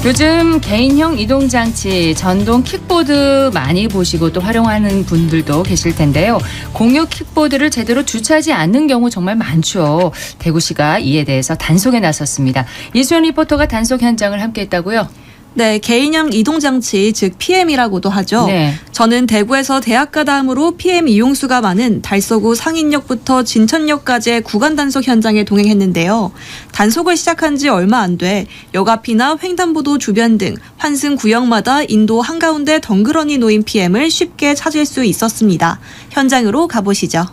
요즘 개인형 이동장치, 전동 킥보드 많이 보시고 또 활용하는 분들도 계실 텐데요. 공유 킥보드를 제대로 주차하지 않는 경우 정말 많죠. 대구시가 이에 대해서 단속에 나섰습니다. 이수연 리포터가 단속 현장을 함께했다고요? 네, 개인형 이동장치, 즉 PM이라고도 하죠. 네. 저는 대구에서 대학가 다음으로 PM 이용수가 많은 달서구 상인역부터 진천역까지의 구간 단속 현장에 동행했는데요. 단속을 시작한 지 얼마 안 돼 역 앞이나 횡단보도 주변 등 환승 구역마다 인도 한가운데 덩그러니 놓인 PM을 쉽게 찾을 수 있었습니다. 현장으로 가보시죠.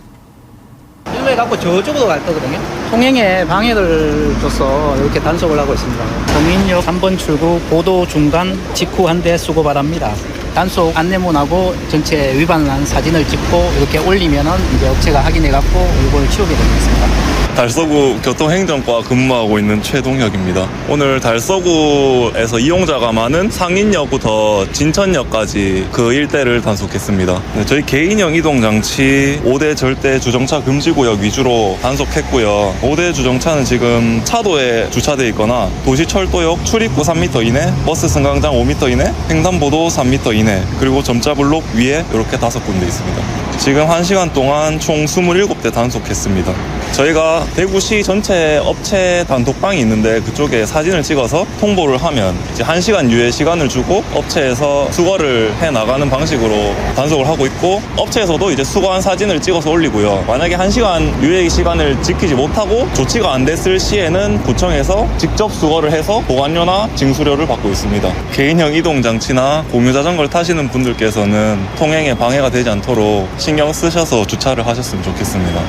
일로에 갖고 저쪽으로 갈 거거든요. 통행에 방해를 줘서 이렇게 단속을 하고 있습니다. 동인역 3번 출구 보도 중간 직후 한 대 수고 바랍니다. 단속 안내문하고 전체 위반한 사진을 찍고 이렇게 올리면은 이제 업체가 확인해 갖고 이걸 치우게 되겠습니다. 달서구 교통행정과 근무하고 있는 최동혁입니다. 오늘 달서구에서 이용자가 많은 상인역부터 진천역까지 그 일대를 단속했습니다. 저희 개인형 이동장치 5대 절대 주정차 금지구역 위주로 단속했고요. 5대 주정차는 지금 차도에 주차되어 있거나 도시철도역 출입구 3m 이내, 버스 승강장 5m 이내, 횡단보도 3m 이내, 그리고 점자블록 위에 이렇게 5군데 있습니다. 지금 1시간 동안 총 27대 단속했습니다. 저희가 대구시 전체 업체 단톡방이 있는데 그쪽에 사진을 찍어서 통보를 하면 이제 1시간 유예 시간을 주고 업체에서 수거를 해 나가는 방식으로 단속을 하고 있고, 업체에서도 이제 수거한 사진을 찍어서 올리고요. 만약에 1시간 유예 시간을 지키지 못하고 조치가 안 됐을 시에는 구청에서 직접 수거를 해서 보관료나 징수료를 받고 있습니다. 개인형 이동장치나 공유자전거를 타시는 분들께서는 통행에 방해가 되지 않도록 신경 쓰셔서 주차를 하셨으면 좋겠습니다.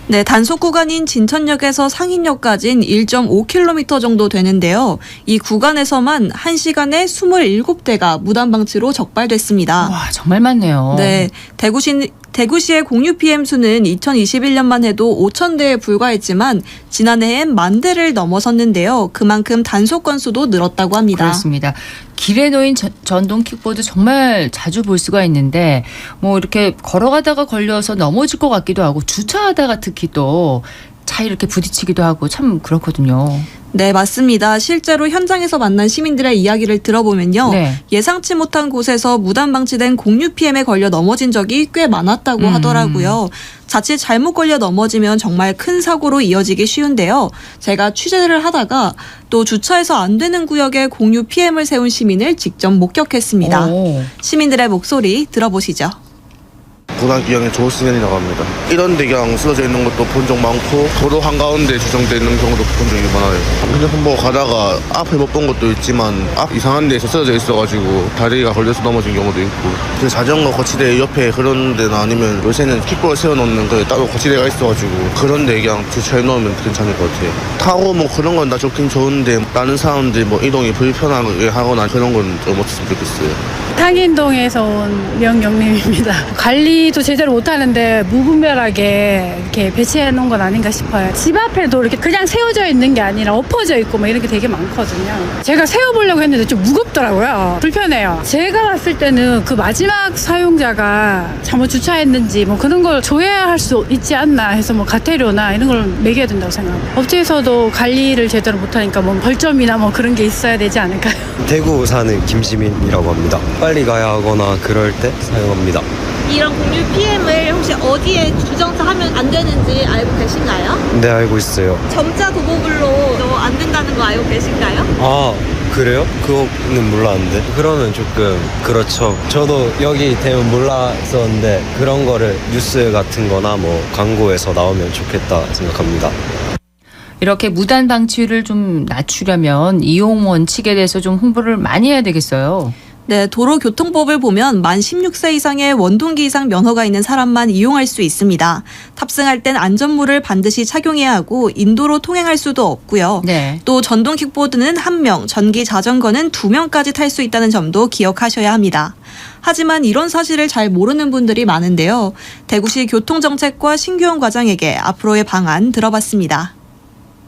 네, 단속 구간인 진천역에서 상인역까지는 1.5km 정도 되는데요. 이 구간에서만 1시간에 27대가 무단방치로 적발됐습니다. 와, 정말 많네요. 네, 대구시의 공유 PM 수는 2021년만 해도 5,000대에 불과했지만 지난해엔 10,000대를 넘어섰는데요. 그만큼 단속 건수도 늘었다고 합니다. 그렇습니다. 길에 놓인 전동 킥보드 정말 자주 볼 수가 있는데 뭐 이렇게 걸어가다가 걸려서 넘어질 것 같기도 하고 주차하다가 특히 또 차에 이렇게 부딪히기도 하고 참 그렇거든요. 네, 맞습니다. 실제로 현장에서 만난 시민들의 이야기를 들어보면요. 네. 예상치 못한 곳에서 무단 방치된 공유 PM에 걸려 넘어진 적이 꽤 많았다고 하더라고요. 자칫 잘못 걸려 넘어지면 정말 큰 사고로 이어지기 쉬운데요. 제가 취재를 하다가 또 주차해서 안 되는 구역에 공유 PM을 세운 시민을 직접 목격했습니다. 오. 시민들의 목소리 들어보시죠. 고등학교형의 조승현이라고 합니다. 이런 데 그냥 쓰러져 있는 것도 본 적 많고 도로 한가운데 주정되어 있는 경우도 본 적이 많아요. 핸드폰 보고 가다가 앞에 못 본 것도 있지만 앞 이상한 데서 쓰러져 있어가지고 다리가 걸려서 넘어진 경우도 있고, 그 자전거 거치대 옆에 그런 데나 아니면 요새는 킥보드 세워놓는 그 따로 거치대가 있어가지고 그런 데 그냥 주차해 놓으면 괜찮을 것 같아요. 타고 뭐 그런 건 다 좋긴 좋은데 다른 사람들 뭐 이동이 불편하게 하거나 그런 건 좀 없었으면 좋겠어요. 상인동에서 온 명영님입니다. 관리도 제대로 못하는데 무분별하게 이렇게 배치해 놓은 건 아닌가 싶어요. 집 앞에도 이렇게 그냥 세워져 있는 게 아니라 엎어져 있고 뭐 이런 게 되게 많거든요. 제가 세워보려고 했는데 좀 무겁더라고요. 불편해요. 제가 봤을 때는 그 마지막 사용자가 잘못 주차했는지 뭐 그런 걸 조회할 수 있지 않나 해서 뭐 과태료나 이런 걸 매겨야 된다고 생각합니다. 업체에서도 관리를 제대로 못하니까 뭐 벌점이나 뭐 그런 게 있어야 되지 않을까요? 대구 사는 김시민이라고 합니다. 빨리 가야 하거나 그럴 때 사용합니다. 이런 공유 PM을 혹시 어디에 주정차하면 안 되는지 알고 계신가요? 네, 알고 있어요. 점자 도보블로 안 된다는 거 알고 계신가요? 아, 그래요? 그거는 몰랐는데. 그러면 조금 그렇죠. 저도 여기 되면 몰랐었는데 그런 거를 뉴스 같은 거나 뭐 광고에서 나오면 좋겠다 생각합니다. 이렇게 무단 방치를 좀 낮추려면 이용 원칙에 대해서 좀 홍보를 많이 해야 되겠어요. 네, 도로교통법을 보면 만 16세 이상의 원동기 이상 면허가 있는 사람만 이용할 수 있습니다. 탑승할 땐 안전모를 반드시 착용해야 하고 인도로 통행할 수도 없고요. 네. 또 전동 킥보드는 1명, 전기 자전거는 2명까지 탈 수 있다는 점도 기억하셔야 합니다. 하지만 이런 사실을 잘 모르는 분들이 많은데요. 대구시 교통정책과 신규원 과장에게 앞으로의 방안 들어봤습니다.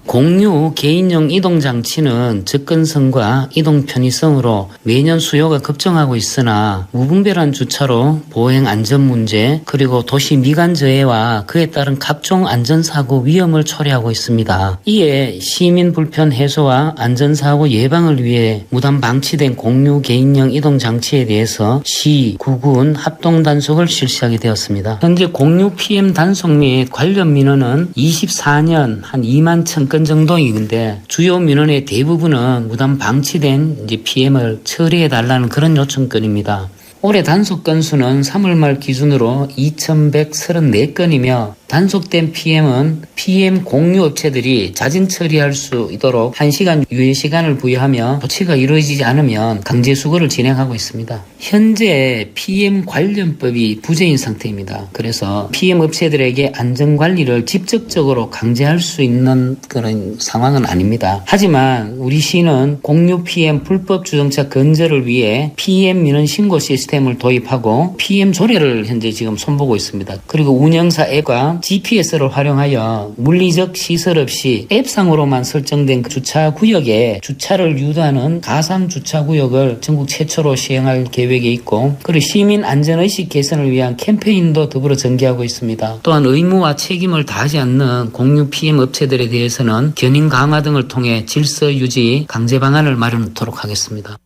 공유 개인용 이동장치는 접근성과 이동 편의성으로 매년 수요가 급증하고 있으나 무분별한 주차로 보행 안전 문제 그리고 도시 미관 저해와 그에 따른 각종 안전사고 위험을 초래하고 있습니다. 이에 시민 불편 해소와 안전사고 예방을 위해 무단 방치된 공유 개인용 이동장치에 대해서 시, 구군 합동 단속을 실시하게 되었습니다. 현재 공유 PM 단속 및 관련 민원은 24년 한 2만 1,000건 정도인데 주요 민원의 대부분은 무단 방치된 PM을 처리해달라는 그런 요청건입니다. 올해 단속 건수는 3월 말 기준으로 2,134건이며 단속된 PM은 PM 공유 업체들이 자진 처리할 수 있도록 1시간 유예 시간을 부여하며 조치가 이루어지지 않으면 강제 수거를 진행하고 있습니다. 현재 PM 관련법이 부재인 상태입니다. 그래서 PM 업체들에게 안전관리를 직접적으로 강제할 수 있는 그런 상황은 아닙니다. 하지만 우리 시는 공유 PM 불법 주정차 근절을 위해 PM 민원 신고 시스템을 도입하고 PM 조례를 현재 지금 손보고 있습니다. 그리고 운영사 앱과 GPS를 활용하여 물리적 시설 없이 앱상으로만 설정된 주차 구역에 주차를 유도하는 가상 주차 구역을 전국 최초로 시행할 계획에 있고 그리고 시민 안전의식 개선을 위한 캠페인도 더불어 전개하고 있습니다. 또한 의무와 책임을 다하지 않는 공유 PM 업체들에 대해서는 견인 강화 등을 통해 질서 유지 강제 방안을 마련하도록 하겠습니다.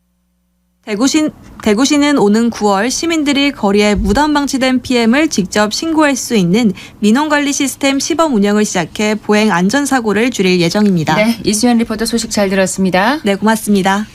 대구시는 오는 9월 시민들이 거리에 무단 방치된 PM을 직접 신고할 수 있는 민원관리 시스템 시범 운영을 시작해 보행 안전사고를 줄일 예정입니다. 네, 이수연 리포터 소식 잘 들었습니다. 네, 고맙습니다.